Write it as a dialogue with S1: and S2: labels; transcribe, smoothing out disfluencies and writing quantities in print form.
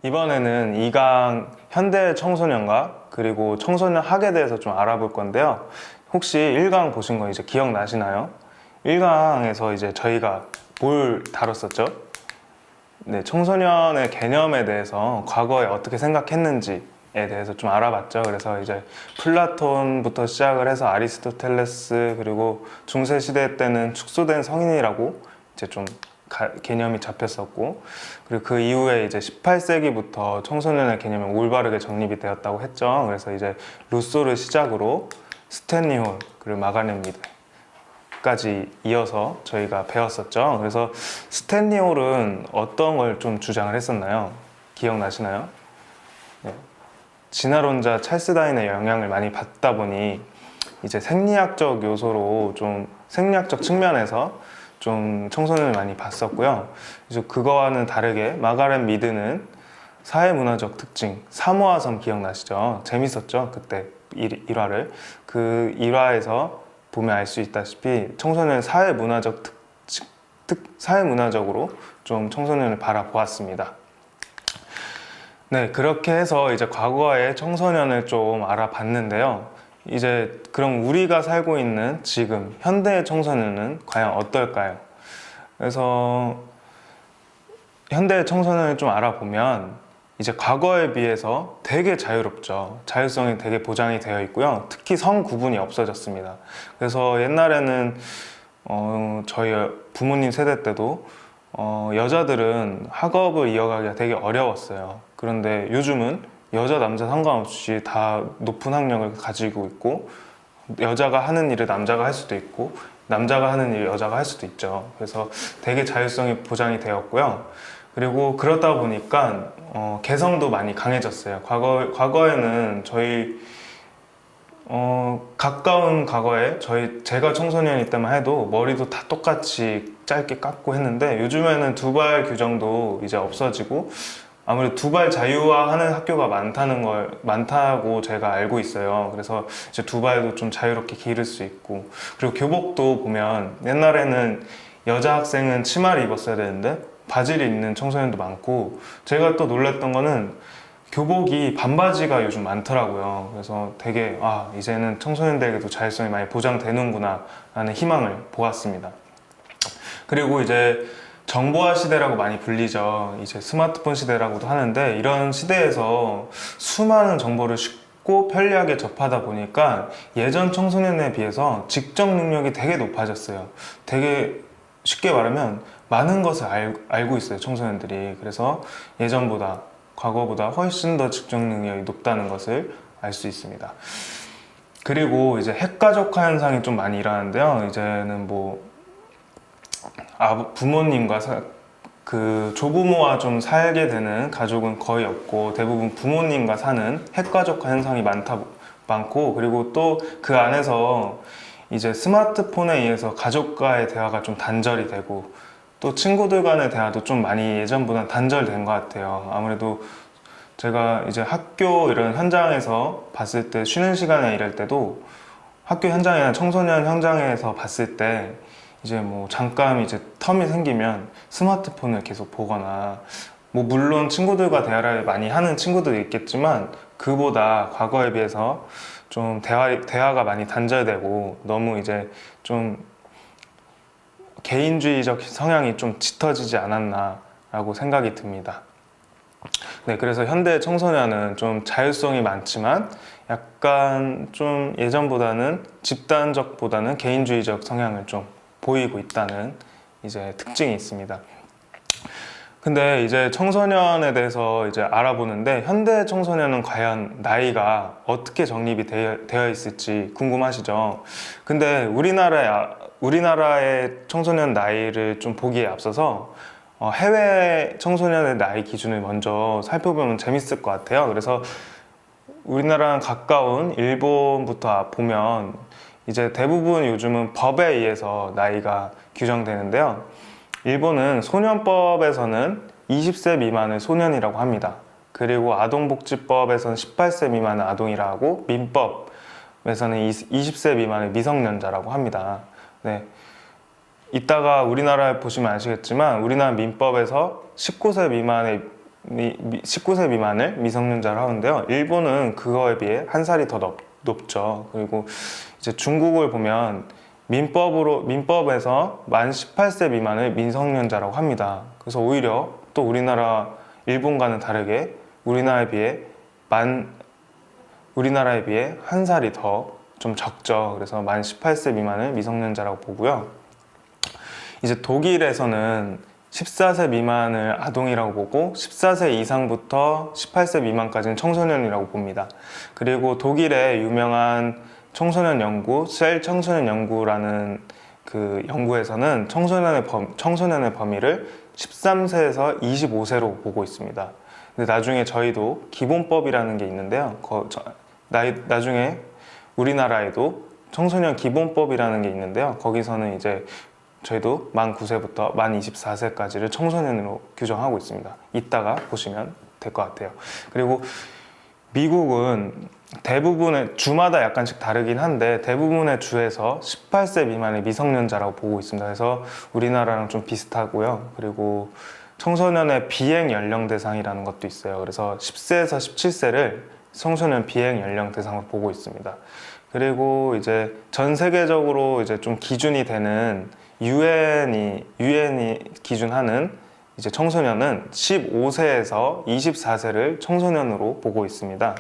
S1: 이번에는 2강 현대 청소년과 그리고 청소년 학에 대해서 좀 알아볼 건데요. 혹시 1강 보신 거 이제 기억나시나요? 1강에서 이제 저희가 뭘 다뤘었죠? 네, 청소년의 개념에 대해서 과거에 어떻게 생각했는지에 대해서 좀 알아봤죠. 그래서 이제 플라톤부터 시작을 해서 아리스토텔레스 그리고 중세 시대 때는 축소된 성인이라고 이제 좀 개념이 잡혔었고, 그리고 그 이후에 이제 18세기부터 청소년의 개념이 올바르게 정립이 되었다고 했죠. 그래서 이제 루소를 시작으로 스탠리 홀 그리고 마가렛 미드까지 이어서 저희가 배웠었죠. 그래서 스탠리 홀은 어떤 걸 좀 주장을 했었나요? 기억나시나요? 네. 진화론자 찰스 다윈의 영향을 많이 받다 보니 이제 생리학적 요소로 좀 생리학적 측면에서 좀 청소년을 많이 봤었고요. 그래서 그거와는 다르게 마가렛 미드는 사회문화적 특징, 사모아섬 기억나시죠? 재밌었죠? 그때 1화를. 그 1화에서 보면 알 수 있다시피 청소년은 사회문화적으로 좀 청소년을 바라보았습니다. 네, 그렇게 해서 이제 과거의 청소년을 좀 알아봤는데요. 이제 그럼 우리가 살고 있는 지금 현대의 청소년은 과연 어떨까요? 그래서 현대의 청소년을 좀 알아보면 이제 과거에 비해서 되게 자유롭죠. 자율성이 되게 보장이 되어 있고요. 특히 성 구분이 없어졌습니다. 그래서 옛날에는 저희 부모님 세대 때도 여자들은 학업을 이어가기가 되게 어려웠어요. 그런데 요즘은 여자 남자 상관없이 다 높은 학력을 가지고 있고, 여자가 하는 일을 남자가 할 수도 있고 남자가 하는 일을 여자가 할 수도 있죠. 그래서 되게 자율성이 보장이 되었고요. 그리고 그러다 보니까 개성도 많이 강해졌어요. 과거에는 저희 가까운 과거에 제가 청소년일 때만 해도 머리도 다 똑같이 짧게 깎고 했는데, 요즘에는 두발 규정도 이제 없어지고 아무래도 두발 자유화하는 학교가 많다고 제가 알고 있어요. 그래서 이제 두발도 좀 자유롭게 기를 수 있고, 그리고 교복도 보면 옛날에는 여자 학생은 치마를 입었어야 되는데 바지를 입는 청소년도 많고, 제가 또 놀랐던 거는 교복이 반바지가 요즘 많더라고요. 그래서 되게 이제는 청소년들에게도 자율성이 많이 보장되는구나 라는 희망을 보았습니다. 그리고 이제 정보화 시대라고 많이 불리죠. 이제 스마트폰 시대라고도 하는데, 이런 시대에서 수많은 정보를 쉽고 편리하게 접하다 보니까 예전 청소년에 비해서 직접 능력이 되게 높아졌어요. 되게 쉽게 말하면 많은 것을 알고 있어요, 청소년들이. 그래서 예전보다, 과거보다 훨씬 더 직접 능력이 높다는 것을 알 수 있습니다. 그리고 이제 핵가족화 현상이 좀 많이 일어나는데요. 이제는 부모님과 그 조부모와 좀 살게 되는 가족은 거의 없고, 대부분 부모님과 사는 핵가족화 현상이 많고, 그리고 또 그 안에서 이제 스마트폰에 의해서 가족과의 대화가 좀 단절이 되고, 또 친구들 간의 대화도 좀 많이 예전보다 단절된 것 같아요. 아무래도 제가 이제 학교 이런 현장에서 봤을 때, 쉬는 시간에 이럴 때도 학교 현장이나 청소년 현장에서 봤을 때 이제 잠깐 이제 텀이 생기면 스마트폰을 계속 보거나, 물론 친구들과 대화를 많이 하는 친구들도 있겠지만 그보다 과거에 비해서 좀 대화가 많이 단절되고, 너무 이제 좀 개인주의적 성향이 좀 짙어지지 않았나 라고 생각이 듭니다. 네, 그래서 현대 청소년은 좀 자율성이 많지만 약간 좀 예전보다는 집단적보다는 개인주의적 성향을 좀 보이고 있다는 이제 특징이 있습니다. 근데 이제 청소년에 대해서 이제 알아보는데, 현대 청소년은 과연 나이가 어떻게 정립이 되어 있을지 궁금하시죠? 근데 우리나라의 청소년 나이를 좀 보기에 앞서서 해외 청소년의 나이 기준을 먼저 살펴보면 재밌을 것 같아요. 그래서 우리나라랑 가까운 일본부터 보면 이제 대부분 요즘은 법에 의해서 나이가 규정되는데요. 일본은 소년법에서는 20세 미만을 소년이라고 합니다. 그리고 아동복지법에서는 18세 미만을 아동이라고 하고, 민법에서는 20세 미만을 미성년자라고 합니다. 네. 이따가 우리나라에 보시면 아시겠지만 우리나라 민법에서 19세 미만의 19세 미만을 미성년자로 하는데요. 일본은 그거에 비해 한 살이 더 높죠. 그리고 이제 중국을 보면 민법에서 만 18세 미만을 미성년자라고 합니다. 그래서 오히려 또 우리나라 일본과는 다르게 우리나라에 비해 한 살이 더 좀 적죠. 그래서 만 18세 미만을 미성년자라고 보고요. 이제 독일에서는 14세 미만을 아동이라고 보고 14세 이상부터 18세 미만까지는 청소년이라고 봅니다. 그리고 독일의 유명한 청소년 연구, 셀 청소년 연구라는 그 연구에서는 청소년의 범위를 13세에서 25세로 보고 있습니다. 근데 나중에 저희도 기본법이라는 게 있는데요. 나중에 우리나라에도 청소년 기본법이라는 게 있는데요. 거기서는 이제 저희도 만 9세부터 만 24세까지를 청소년으로 규정하고 있습니다. 이따가 보시면 될 것 같아요. 그리고 미국은 대부분의 주마다 약간씩 다르긴 한데 대부분의 주에서 18세 미만의 미성년자라고 보고 있습니다. 그래서 우리나라랑 좀 비슷하고요. 그리고 청소년의 비행 연령 대상이라는 것도 있어요. 그래서 10세에서 17세를 청소년 비행 연령 대상으로 보고 있습니다. 그리고 이제 전 세계적으로 이제 좀 기준이 되는 유엔이 기준하는 이제 청소년은 15세에서 24세를 청소년으로 보고 있습니다.